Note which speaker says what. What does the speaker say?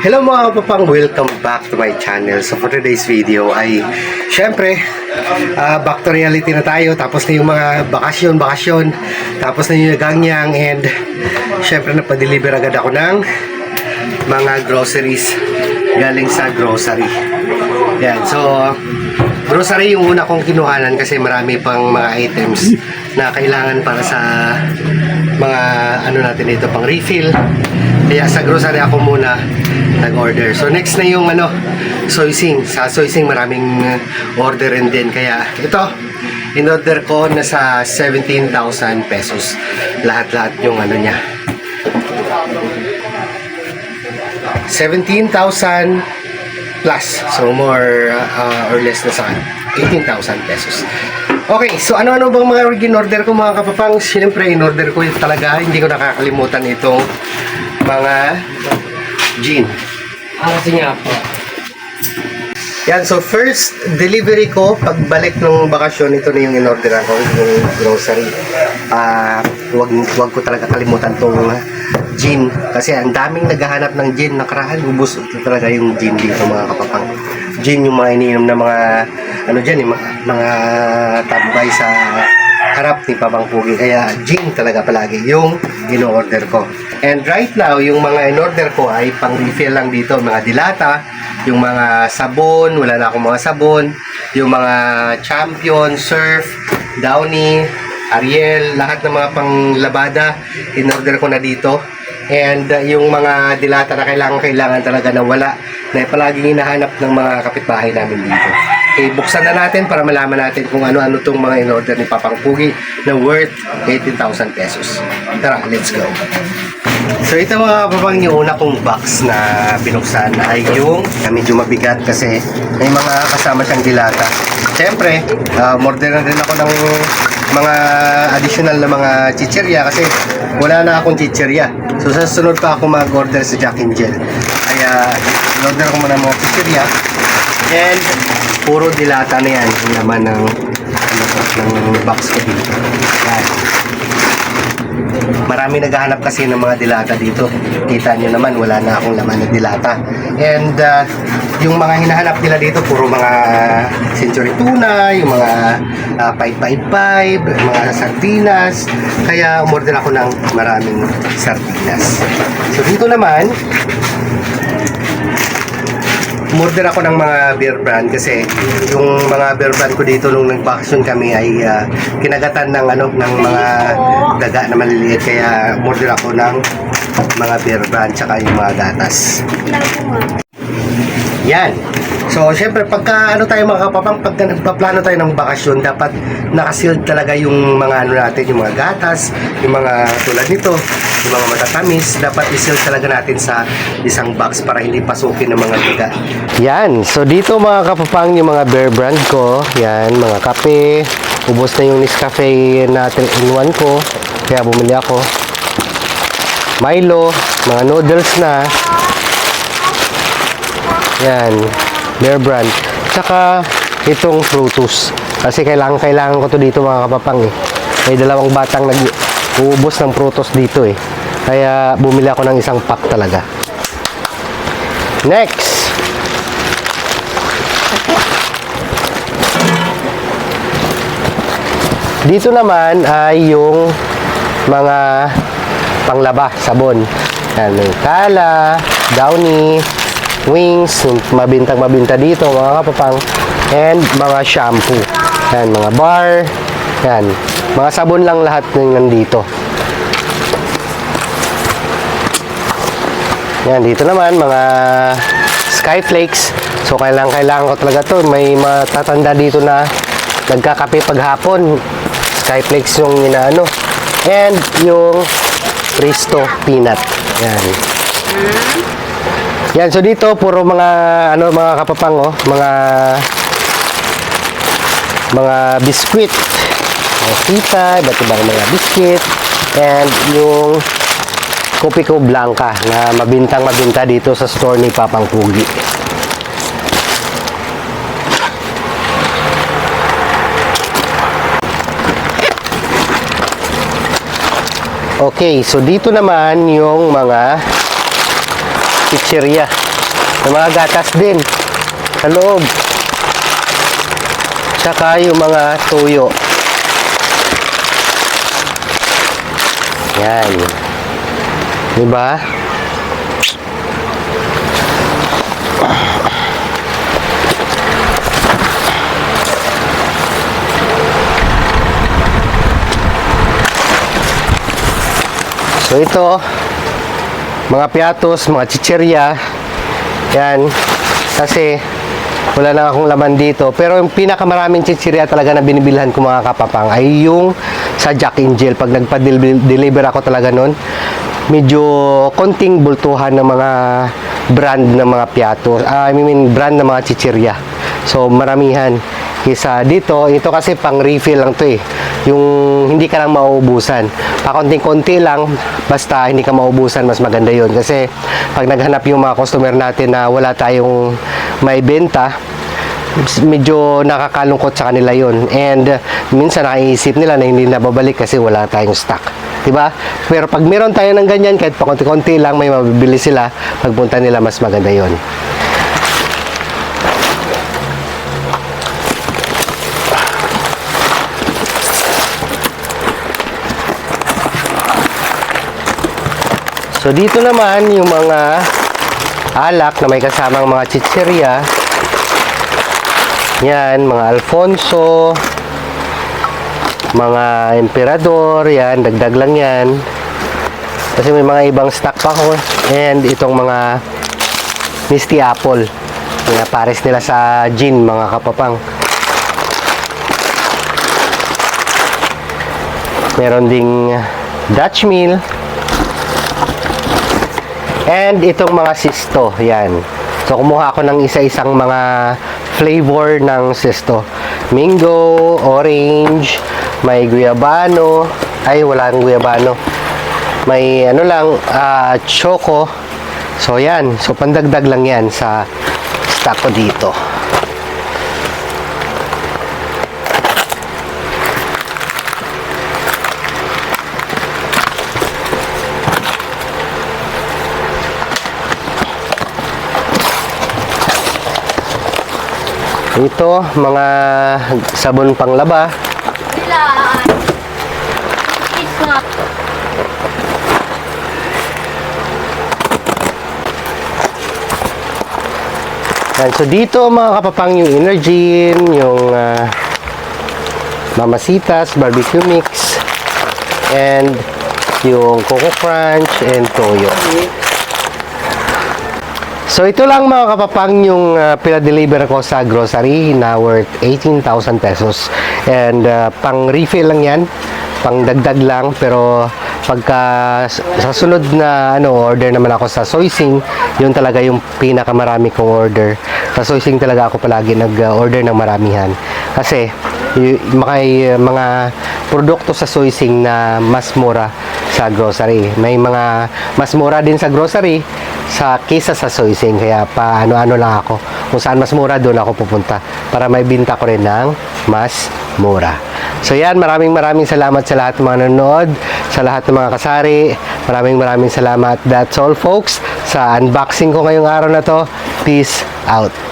Speaker 1: Hello mga kapapang, welcome back to my channel. So for today's video ay syempre back to reality na tayo. Tapos na yung mga bakasyon, tapos na yung gangyang, and syempre napadeliver agad ako ng mga groceries galing sa grocery. Yan, so grocery yung una kong kinuhanan kasi marami pang mga items na kailangan para sa mga ano natin dito, pang refill. Kaya sa grocery ako muna nag-order. So next na yung soysing. Sa soysing maraming orderin din. Kaya ito, in-order ko na sa 17,000 pesos. Lahat-lahat yung niya. 17,000 plus. So more or less na sa 18,000 pesos. Okay, so ano-ano bang mga in-order ko mga kapapang? Siyempre, in-order ko talaga. Hindi ko nakakalimutan itong mga gin. Kasi nga po. Yan, so first delivery ko pagbalik ng bakasyon, ito na yung in-order ko, yung grocery. Wag ko talaga kalimutan tong gin kasi ang daming naghahanap ng gin. Nakaraan, ubos talaga yung gin dito mga kapapang. Gin yung mga iniinom na mga dyan, yung mga tambay sa harap ni Papang Pugi. Kaya gin talaga palagi yung in-order ko. And right now, yung mga in-order ko ay pang refill lang dito. Mga dilata, yung mga sabon, wala na akong mga sabon, yung mga Champion, Surf, Downy, Ariel, lahat ng mga panglabada, in-order ko na dito. And yung mga dilata na kailangan talaga na wala, na palaging hinahanap ng mga kapitbahay namin dito. Okay, buksan na natin para malaman natin kung ano-ano itong mga in-order ni Papang Pugi na worth 18,000 pesos. Tara, let's go. So ito mga kapapang, yung una kong box na binuksan ay yung medyo mabigat kasi may mga kasama siyang dilata. Siyempre, order na din ako ng mga additional na mga chichirya kasi wala na akong chichirya. So sa sunod pa ako mag-order sa Jack and Jill. Kaya in-order ko muna mga chichirya. And puro dilata na yan yung laman ng box ko dito. Yan. Marami naghahanap kasi ng mga dilata dito. Kita nyo naman, wala na akong laman ng dilata. And yung mga hinahanap nila dito, puro mga century tuna, yung mga 555, mga sardinas. Kaya umorder ako ng maraming sardinas. So dito naman, umorder ako ng mga beer brand kasi yung mga beer brand ko dito nung nag-vacation kami ay kinagatan ng ng mga daga na maliliit, kaya umorder ako ng mga beer brand tsaka yung mga gatas. Yan. So, syempre, pagka tayo mga kapapang, pagka nagpaplano tayo ng bakasyon, dapat nakasealed talaga yung mga natin, yung mga gatas, yung mga tulad nito, yung mga matatamis, dapat i-seal talaga natin sa isang box para hindi pasukin ng mga daga. Yan. So, dito mga kapapang, yung mga beer brand ko, yan, mga kape, ubos na yung Nescafe natin in one ko, kaya bumili ako. Milo, mga noodles na. Yan, beer brand. Tsaka itong Fruitus. Kasi kailangan ko to dito mga kapapang eh. May dalawang batang nag-uubos ng Fruitus dito eh. Kaya bumili ako ng isang pack talaga. Next. Dito naman ay yung mga panglaba, sabon. Yan, may Kala, Downy, Wings, mabintang-mabinta dito mga kapapang, and mga shampoo. Yan, mga bar, yan, mga sabon lang lahat ng nandito. Yan, dito naman mga Skyflakes. So kailangan ko talaga to. May matatanda dito na nagkakape paghapon. Skyflakes yung inaano. And yung Presto Peanut. Yan. Yan, so dito puro mga mga kapapang mga biskwit. Mga sita, iba't ibang mga biskwit, and yung Kopi ko Blanca na mabintang-mabinta dito sa store ni Papang Pugi. Okay, so dito naman yung mga chichirya. May mga gatas din sa loob. Tsaka yung mga tuyo. Yan. Diba? So ito, mga piatos, mga chichirya, yan, kasi wala na akong laman dito. Pero yung pinakamaraming chichirya talaga na binibilhan ko mga kapapang ay yung sa Jack Angel. Pag nagpa-deliver ako talaga nun, medyo konting bultuhan ng mga brand ng mga piatos. Brand ng mga chichirya. So maramihan. Kisa dito, ito kasi pang refill lang to eh. Yung hindi ka lang mauubusan. Pakonting-konti lang, basta hindi ka mauubusan, mas maganda yon. Kasi pag naghanap yung mga customer natin na wala tayong may benta, medyo nakakalungkot sa kanila yon. And minsan nakaisip nila na hindi na babalik kasi wala tayong stock. Diba? Pero pag meron tayo ng ganyan, kahit pakonti-konti lang may mabibili sila, pagpunta nila mas maganda yon. So dito naman yung mga alak na may kasamang mga chichirya. Yan, mga Alfonso, mga Emperador, yan, dagdag lang yan. Kasi may mga ibang stock pa ko. And itong mga Misty Apple. Yung pares nila sa gin, mga kapapang. Meron ding Dutch Mill. And itong mga sisto, yan. So, kumuha ako ng isa-isang mga flavor ng sisto. Mango, orange, may guyabano. Ay, wala ng guyabano. May ano lang, choco. So, yan. So, pandagdag lang yan sa stock ko dito. Ito, mga sabon panglaba. Yan, so dito mga kapapang yung Energin, yung Mamasitas, barbecue mix, and yung Coco Crunch and Toyo. So ito lang mga kapapang yung pinadeliver ko sa grocery na worth 18,000 pesos. And pang refill lang yan, pang dagdag lang. Pero pagka sa sunod na order naman ako sa Soysing, yun talaga yung pinakamarami kong order. Sa Soysing talaga ako palagi nag-order ng maramihan. Kasi may mga produkto sa Soysing na mas mura sa grocery. May mga mas mura din sa grocery kisa sa Soysing. Kaya pa ano-ano lang ako. Kung saan mas mura, doon ako pupunta. Para may binta ko rin ng mas mura. So yan, maraming salamat sa lahat ng mga nanonood, sa lahat ng mga kasari. Maraming salamat. That's all folks sa unboxing ko ngayong araw na to. Peace out.